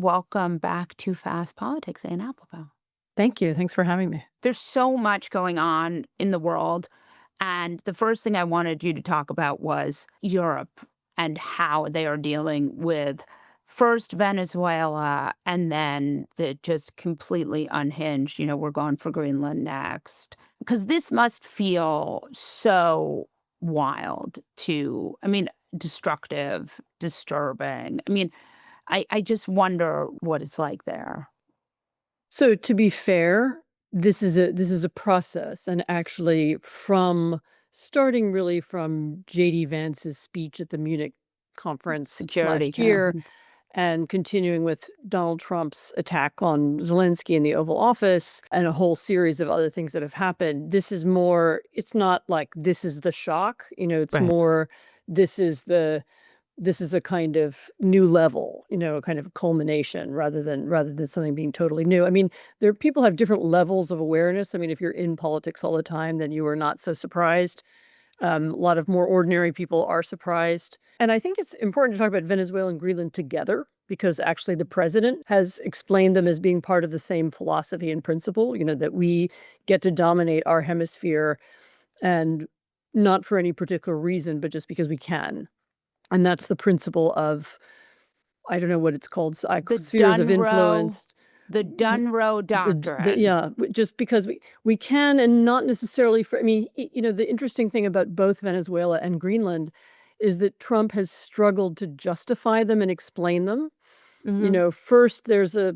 welcome back to Fast Politics and Applebaum. Thank you. Thanks for having me. There's so much going on in the world, and the first thing I wanted you to talk about was Europe and how they are dealing with first Venezuela and then the just completely unhinged, we're going for Greenland next. Because this must feel so wild destructive, disturbing. I just wonder what it's like there. So to be fair, this is a process, and actually from starting really from JD Vance's speech at the Munich conference Security last year conference. and continuing with Donald Trump's attack on Zelensky in the Oval Office and a whole series of other things that have happened. This is more, it's not like this is the shock, it's Right. more this is a kind of new level, a kind of culmination rather than something being totally new. People have different levels of awareness. If you're in politics all the time, then you are not so surprised. A lot of more ordinary people are surprised. And I think it's important to talk about Venezuela and Greenland together because actually the president has explained them as being part of the same philosophy and principle, that we get to dominate our hemisphere and not for any particular reason, but just because we can. And that's the principle of, I don't know what it's called, The spheres of Dunroe, influence. the Dunroe Doctrine. Yeah, just because we can, and not necessarily for, the interesting thing about both Venezuela and Greenland is that Trump has struggled to justify them and explain them. Mhm. First there's a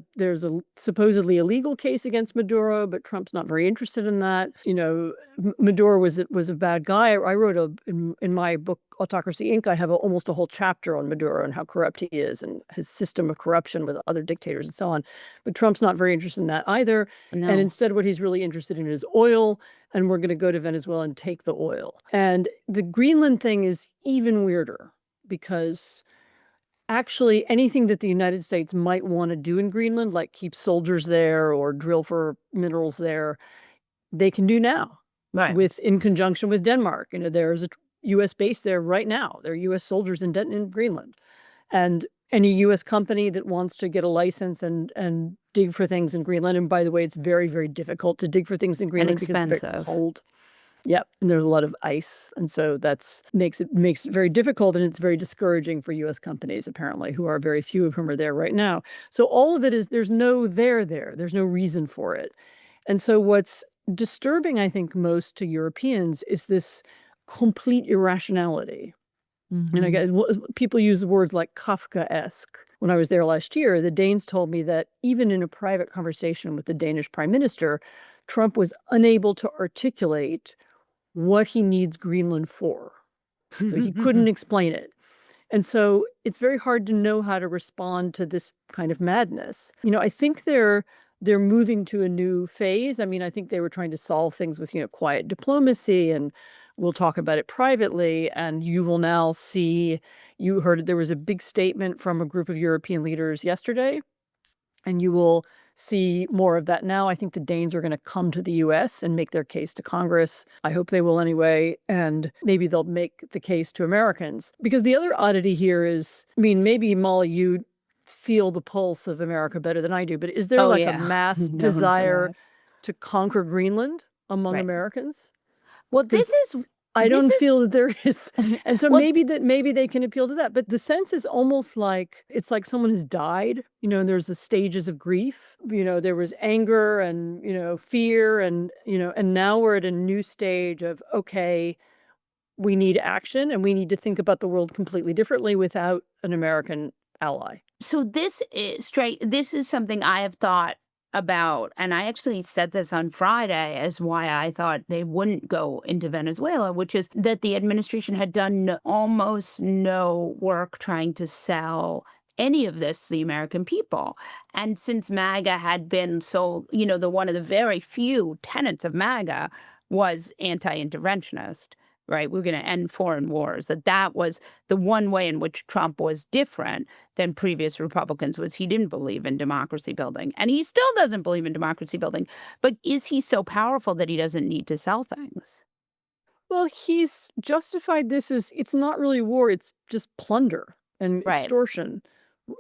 supposedly illegal case against Maduro, but Trump's not very interested in that. Maduro was a bad guy. I wrote in my book Autocracy Inc. I have almost a whole chapter on Maduro and how corrupt he is and his system of corruption with other dictators and so on. But Trump's not very interested in that either. And No. instead, what he's really interested in is oil. And we're going to go to Venezuela and take the oil. And the Greenland thing is even weirder because actually anything that the United States might want to do in Greenland, like keep soldiers there or drill for minerals there, they can do now Right. in conjunction with Denmark. There's a U.S. base there right now. There are U.S. soldiers in Greenland. And any U.S. company that wants to get a license and dig for things in Greenland, and by the way, it's very, very difficult to dig for things in And Greenland because it's very expensive. cold. Yep, and there's a lot of ice, and so that's makes it very difficult, and it's very discouraging for U.S. companies, apparently, who are very few of whom are there right now. So all of it is there's no there. There's no reason for it. And so what's disturbing, I think, most to Europeans is this complete irrationality. And I Mhm. guess people use the words like Kafkaesque. When I was there last year, the Danes told me that even in a private conversation with the Danish prime minister, Trump was unable to articulate what he needs Greenland for. So he couldn't explain it. And so it's very hard to know how to respond to this kind of madness. I think they're moving to a new phase. I think they were trying to solve things with, quiet diplomacy, and we'll talk about it privately. And you will now see, you heard there was a big statement from a group of European leaders yesterday, and you will see more of that now. I think the Danes are going to come to the U.S. and make their case to Congress. I hope they will anyway. And maybe they'll make the case to Americans. Because the other oddity here is, maybe Molly, you feel the pulse of America better than I do, but is there Oh, like a yeah. mass Known for desire that. to conquer Greenland among Right. Americans? Well, Because I this don't is feel that there is. And so well, maybe they can appeal to that. But the sense is almost like it's like someone has died, and there's the stages of grief. There was anger and, fear and now we're at a new stage of, okay, we need action and we need to think about the world completely differently without an American ally. so this is something I have thought about, and I actually said this on Friday as why I thought they wouldn't go into Venezuela, which is that the administration had done almost no work trying to sell any of this to the American people. And since MAGA had been so, the one of the very few tenets of MAGA was anti-interventionist, right? We're going to end foreign wars. That was the one way in which Trump was different than previous Republicans was he didn't believe in democracy building. And he still doesn't believe in democracy building. But is he so powerful that he doesn't need to sell things? Well, he's justified this as it's not really war, it's just plunder and Right. extortion.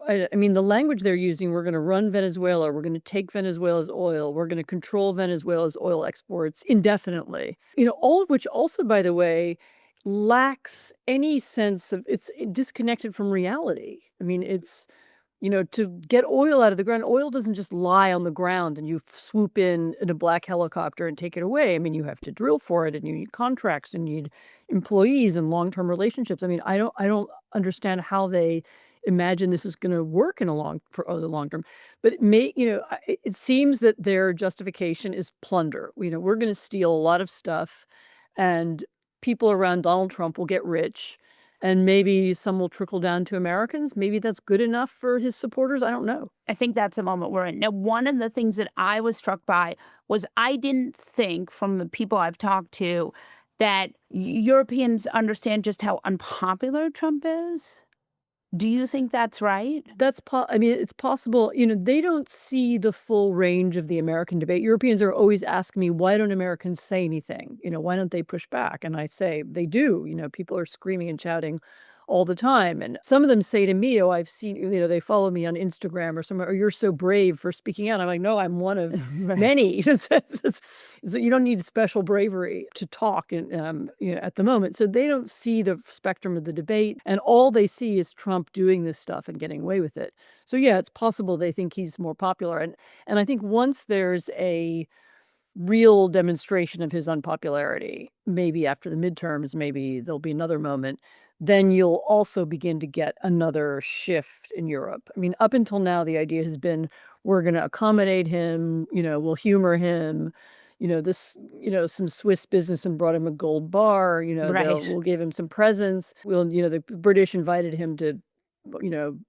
I mean, the language they're using, we're going to run Venezuela, we're going to take Venezuela's oil, we're going to control Venezuela's oil exports indefinitely. All of which also, by the way, lacks any sense of it's disconnected from reality. I mean, to get oil out of the ground, oil doesn't just lie on the ground and you swoop in a black helicopter and take it away. I mean, you have to drill for it and you need contracts and you need employees and long-term relationships. I mean, I don't understand how they imagine this is going to work for the long term. But it seems that their justification is plunder. We're going to steal a lot of stuff and people around Donald Trump will get rich and maybe some will trickle down to Americans. Maybe that's good enough for his supporters. I don't know. I think that's the moment we're in. Now, one of the things that I was struck by was I didn't think from the people I've talked to that Europeans understand just how unpopular Trump is. Do you think that's right? I mean, it's possible. They don't see the full range of the American debate. Europeans are always asking me, why don't Americans say anything? Why don't they push back? And I say they do. People are screaming and shouting all the time. And some of them say to me, oh, I've seen, they follow me on Instagram or somewhere, or you're so brave for speaking out. I'm like, no, I'm one of Right. many. So you don't need special bravery to talk at the moment. So they don't see the spectrum of the debate. And all they see is Trump doing this stuff and getting away with it. So yeah, it's possible they think he's more popular. And I think once there's a real demonstration of his unpopularity, maybe after the midterms, maybe there'll be another moment, then you'll also begin to get another shift in Europe. I mean, up until now, the idea has been we're going to accommodate him, we'll humor him. Some Swiss businessman brought him a gold bar, Right. we'll give him some presents. The British invited him to,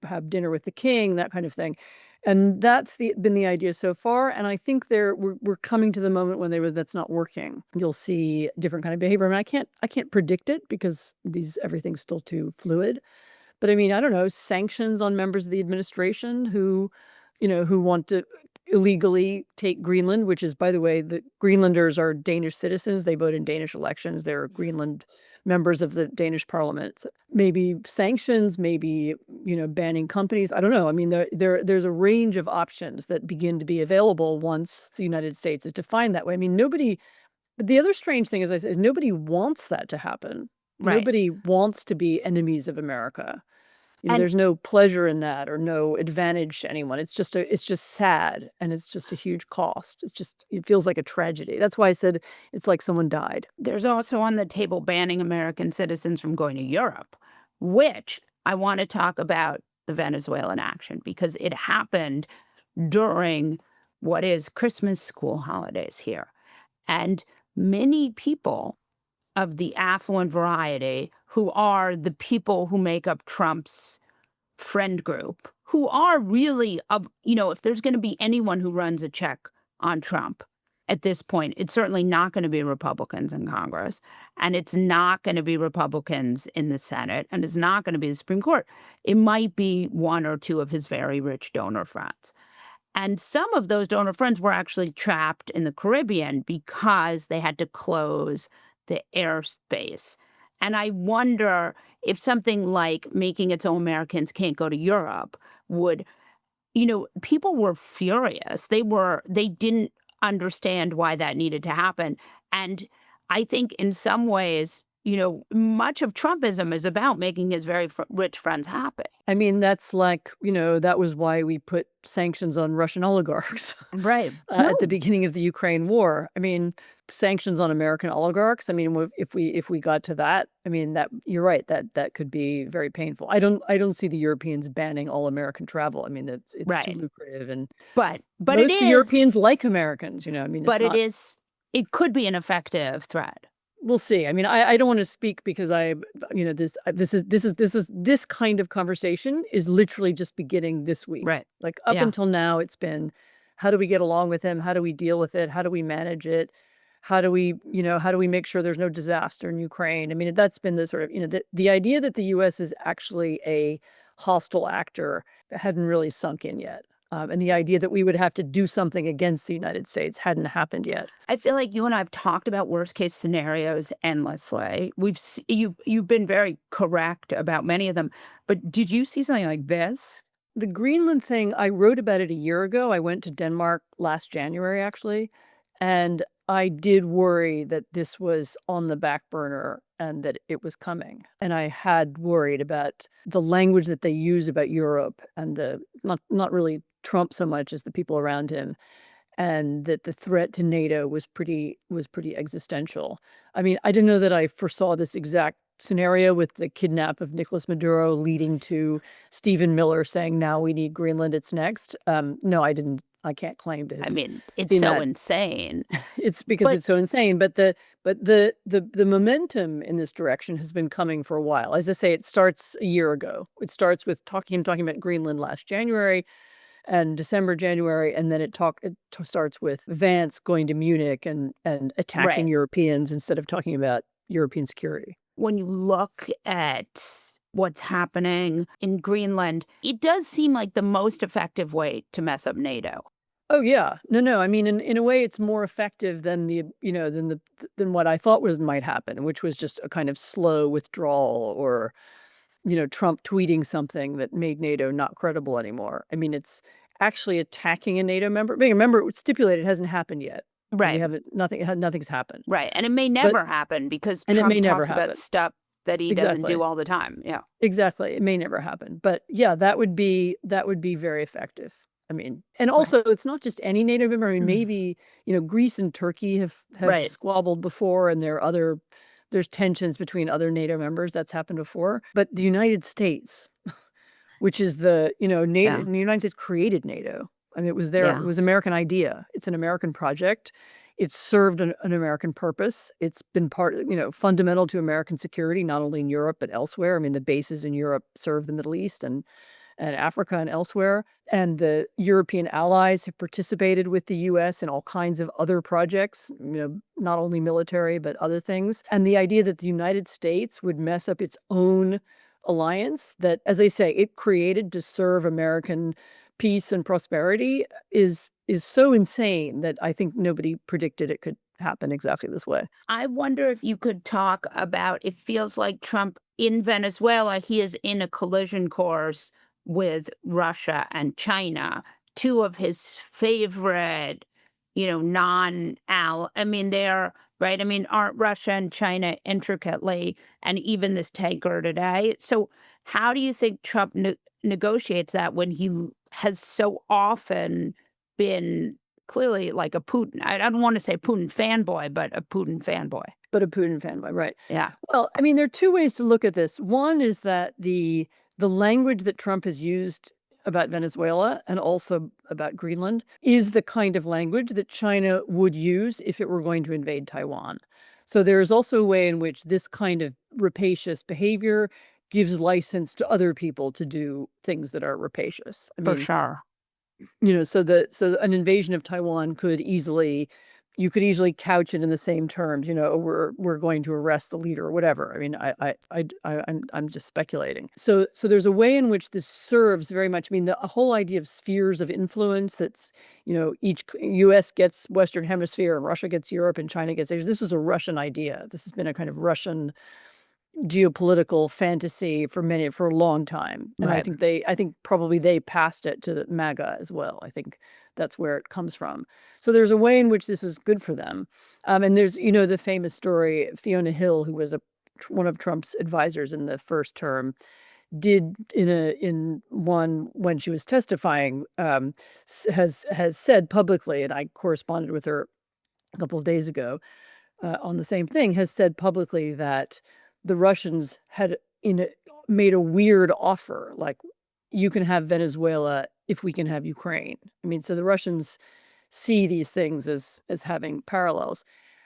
have dinner with the king, that kind of thing. And that's been the idea so far, and I think we're coming to the moment when that's not working. You'll see different kind of behavior. I mean, I can't predict it because everything's still too fluid. But I mean, I don't know, sanctions on members of the administration who want to illegally take Greenland, which is, by the way, the Greenlanders are Danish citizens. They vote in Danish elections. They're Greenland members of the Danish parliament. So maybe sanctions, maybe, banning companies. I don't know. I mean, there's a range of options that begin to be available once the United States is defined that way. I mean, but the other strange thing, as I said, is nobody wants that to happen. Right. Nobody wants to be enemies of America. And There's no pleasure in that or no advantage to anyone. It's just sad and it's just a huge cost. It feels like a tragedy. That's why I said it's like someone died. there's also on the table banning American citizens from going to Europe, which I want to talk about the Venezuelan action because it happened during what is Christmas school holidays here. And many people of the affluent variety who are the people who make up Trump's friend group, who are really if there's going to be anyone who runs a check on Trump at this point, it's certainly not going to be Republicans in Congress, and it's not going to be Republicans in the Senate, and it's not going to be the Supreme Court. It might be one or two of his very rich donor friends. And some of those donor friends were actually trapped in the Caribbean because they had to close the airspace. And I wonder if something like making it so Americans can't go to Europe would, people were furious. They didn't understand why that needed to happen. And I think in some ways, much of Trumpism is about making his very rich friends happy. I mean, that's like, that was why we put sanctions on Russian oligarchs Right. at the No. beginning of the Ukraine war. I mean, sanctions on American oligarchs. I mean, if we got to that, I mean, that you're right, that could be very painful. I don't see the Europeans banning all American travel. I mean, it's too Right. lucrative, and But it most Europeans is like Americans. I mean, it's but not. it could be an effective threat. We'll see. I mean, I don't want to speak because this kind of conversation is literally just beginning this week. Right. Like up Yeah. until now, it's been how do we get along with him? How do we deal with it? How do we manage it? How do we make sure there's no disaster in Ukraine? I mean, that's been the sort of, the idea that the US is actually a hostile actor hadn't really sunk in yet. And the idea that we would have to do something against the United States hadn't happened yet. I feel like you and I have talked about worst case scenarios endlessly. You've been very correct about many of them, but did you see something like this? The Greenland thing, I wrote about it a year ago. I went to Denmark last January, actually, and I did worry that this was on the back burner and that it was coming. And I had worried about the language that they use about Europe and the not really Trump so much as the people around him, and that the threat to NATO was pretty existential. I mean, I didn't know that I foresaw this exact scenario with the kidnap of Nicolás Maduro leading to Stephen Miller saying, "Now we need Greenland, it's next." No, I didn't. I can't claim to I have mean, it's seen so that. insane. It's because But it's so insane, but the momentum in this direction has been coming for a while. As I say, it starts a year ago. It starts with talking about Greenland last January and December, January, and then starts with Vance going to Munich and attacking right. Europeans instead of talking about European security. When you look at what's happening in Greenland, it does seem like the most effective way to mess up NATO. Oh yeah. No. I mean, in a way, it's more effective than than what I thought was might happen, which was just a kind of slow withdrawal or Trump tweeting something that made NATO not credible anymore. I mean, it's actually attacking a NATO member. Being a member stipulated hasn't happened yet. We Right. haven't nothing's happened. Right. And it may But never happen because and it may Trump never talks about happen. stuff that he doesn't do Exactly. all the time. Yeah. Exactly. It may never happen. But yeah, that would be very effective. I mean, and Right. also it's not just any NATO member. I mean, Mm. maybe, Greece and Turkey have Right. squabbled before, and there's tensions between other NATO members. That's happened before. But the United States, which is NATO, Yeah. the United States created NATO. I mean, it Yeah. was American idea. It's an American project. It's served an American purpose. It's been fundamental to American security, not only in Europe, but elsewhere. I mean, the bases in Europe serve the Middle East and Africa and elsewhere. And the European allies have participated with the US in all kinds of other projects, not only military, but other things. And the idea that the United States would mess up its own alliance that, as I say, it created to serve American peace and prosperity is so insane that I think nobody predicted it could happen exactly this way. I wonder if you could talk about it feels like Trump in Venezuela, he is in a collision course with Russia and China, two of his favorite, non-al. I mean, they're right. I mean, aren't Russia and China intricately, and even this tanker today? So, how do you think Trump negotiates that when has so often been clearly like a Putin. I don't want to say Putin fanboy, but a Putin fanboy. But a Putin fanboy, right. Yeah. Well, I mean, there are two ways to look at this. One is that the language that Trump has used about Venezuela and also about Greenland is the kind of language that China would use if it were going to invade Taiwan. So there is also a way in which this kind of rapacious behavior gives license to other people to do things that are rapacious. I For mean, sure. so an invasion of Taiwan you could easily couch it in the same terms, "Oh, we're going to arrest the leader," or whatever. I mean, I'm just speculating. So there's a way in which this serves very much. I mean, the whole idea of spheres of influence. That's each U.S. gets Western Hemisphere, and Russia gets Europe, and China gets Asia. This was a Russian idea. This has been a kind of Russian geopolitical fantasy for a long time. And Right. I think probably they passed it to the MAGA as well. I think that's where it comes from. So there's a way in which this is good for them. And there's, the famous story, Fiona Hill, who was one of Trump's advisors in the first term, did in one when she was testifying, has said publicly, and I corresponded with her a couple of days ago, on the same thing, has said publicly that the Russians had made a weird offer, like, you can have Venezuela if we can have Ukraine. I mean, so the Russians see these things as having parallels.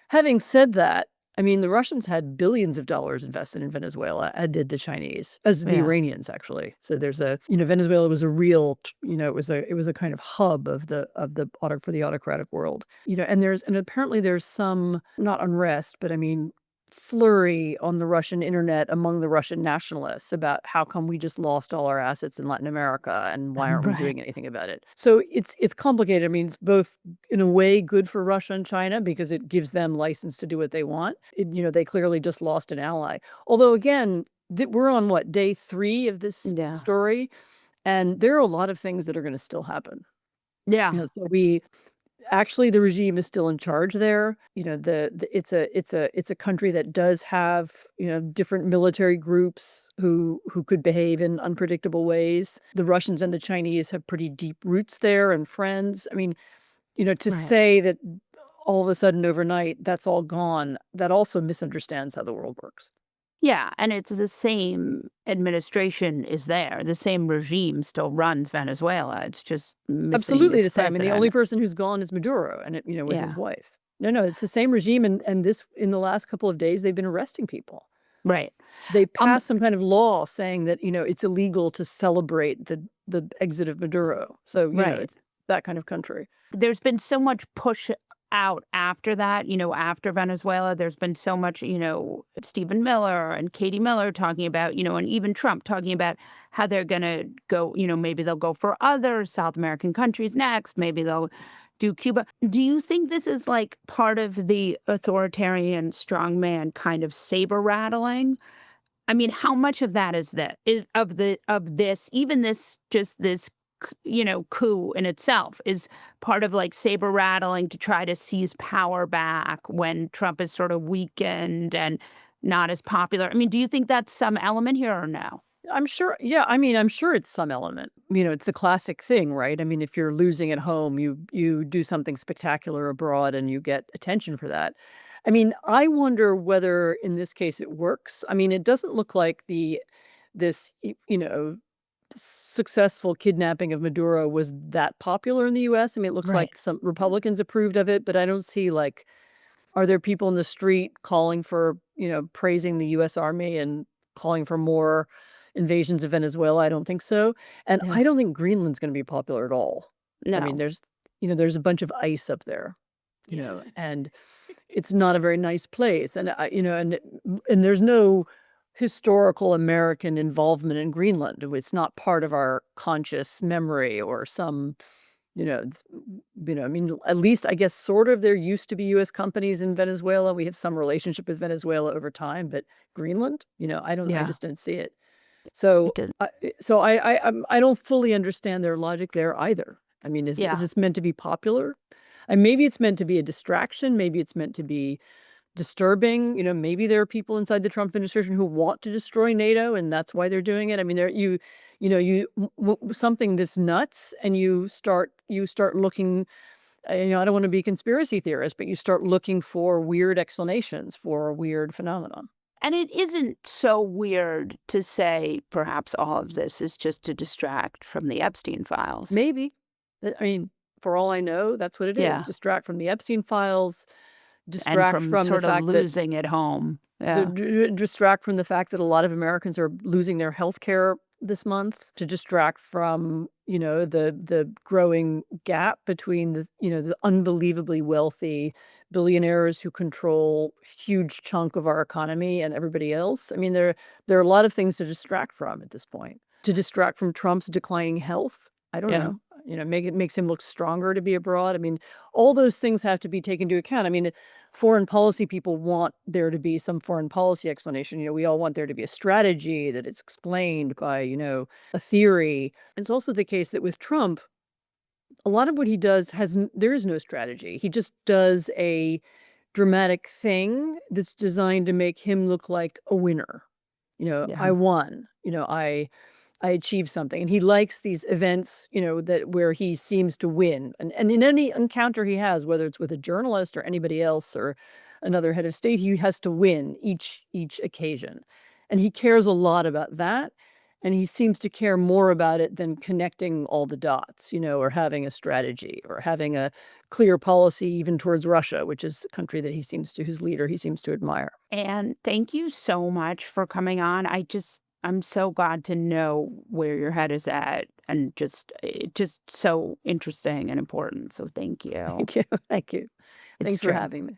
Having said that, I mean, the Russians had billions of dollars invested in Venezuela, as did the Chinese, as did the Yeah. Iranians, actually. So there's Venezuela was a real, it was a kind of hub for the autocratic world. And apparently there's some, not unrest, but I mean, flurry on the Russian internet among the Russian nationalists about how come we just lost all our assets in Latin America and why aren't we Right. doing anything about it? So it's complicated. I mean, it's both in a way good for Russia and China because it gives them license to do what they want. They clearly just lost an ally. Although again, we're on what, day 3 of this Yeah. story, And there are a lot of things that are gonna still happen. Yeah. So we actually, the regime is still in charge there. It's a country that does have, different military groups who could behave in unpredictable ways. The Russians and the Chinese have pretty deep roots there and friends. I mean, to Right. say that all of a sudden overnight that's all gone, that also misunderstands how the world works. Yeah, and it's the same administration is there. The same regime still runs Venezuela. It's just missing Absolutely its the same, and the only president. person who's gone is Maduro and with his Yeah. wife. No, no, it's the same regime, and this in the last couple of days, they've been arresting people. Right. They Um, passed some kind of law saying that, it's illegal to celebrate the exit of Maduro. So, right. it's that kind of country. There's been so much push out after that, after Venezuela. There's been so much, Stephen Miller and Katie Miller talking about, and even Trump talking about how they're going to go, maybe they'll go for other South American countries next. Maybe they'll do Cuba. Do you think this is like part of the authoritarian strongman kind of saber rattling? I mean, how much of that is that is of this, even this, just this, coup in itself is part of like saber rattling to try to seize power back when Trump is sort of weakened and not as popular. I mean, do you think that's some element here or no? I'm sure, yeah, I mean, I'm sure it's some element. It's the classic thing, right? I mean, if you're losing at home, you do something spectacular abroad and you get attention for that. I mean, I wonder whether in this case it works. I mean, it doesn't look like this successful kidnapping of Maduro was that popular in the US. I mean, it looks Right. like some Republicans approved of it, but I don't see, like, are there people in the street calling for, praising the US Army and calling for more invasions of Venezuela? I don't think so. And Yeah. I don't think Greenland's gonna be popular at all. I mean, No. there's a bunch of ice up there, and it's not a very nice place. And and there's no historical American involvement in Greenland. It's not part of our conscious memory or some, it's I mean, at least I guess sort of there used to be US companies in Venezuela. We have some relationship with Venezuela over time, but Greenland, I Yeah. just don't see it. So It does. I don't fully understand their logic there either. I mean, is Yeah. this meant to be popular? And maybe it's meant to be a distraction, maybe it's meant to be disturbing. Maybe there are people inside the Trump administration who want to destroy NATO, and that's why they're doing it. I mean, something this nuts, and you start looking. I don't want to be a conspiracy theorist, but you start looking for weird explanations for a weird phenomenon. And it isn't so weird to say perhaps all of this is just to distract from the Epstein files. Maybe. I mean, for all I know, that's what it is. Yeah. Distract from the Epstein files. And Distract from from the sort of fact that losing at home. Yeah. distract from the fact that a lot of Americans are losing their health care this month, to distract from, the growing gap between the unbelievably wealthy billionaires who control huge chunk of our economy and everybody else. I mean, there are a lot of things to distract from at this point. To distract from Trump's declining health, I don't Yeah. know. Makes him look stronger to be abroad. I mean, all those things have to be taken into account. I mean, foreign policy people want there to be some foreign policy explanation. We all want there to be a strategy, that it's explained by, a theory. It's also the case that with Trump, a lot of what he does there is no strategy. He just does a dramatic thing that's designed to make him look like a winner. I Yeah. won. I achieved something. And he likes these events, that where he seems to win. And in any encounter he has, whether it's with a journalist or anybody else or another head of state, he has to win each occasion. And he cares a lot about that. And he seems to care more about it than connecting all the dots, or having a strategy or having a clear policy even towards Russia, which is a country that whose leader he seems to admire. And thank you so much for coming on. I'm so glad to know where your head is at and just so interesting and important. So thank you. Thank you. Thank you. It's Thanks for true. having me.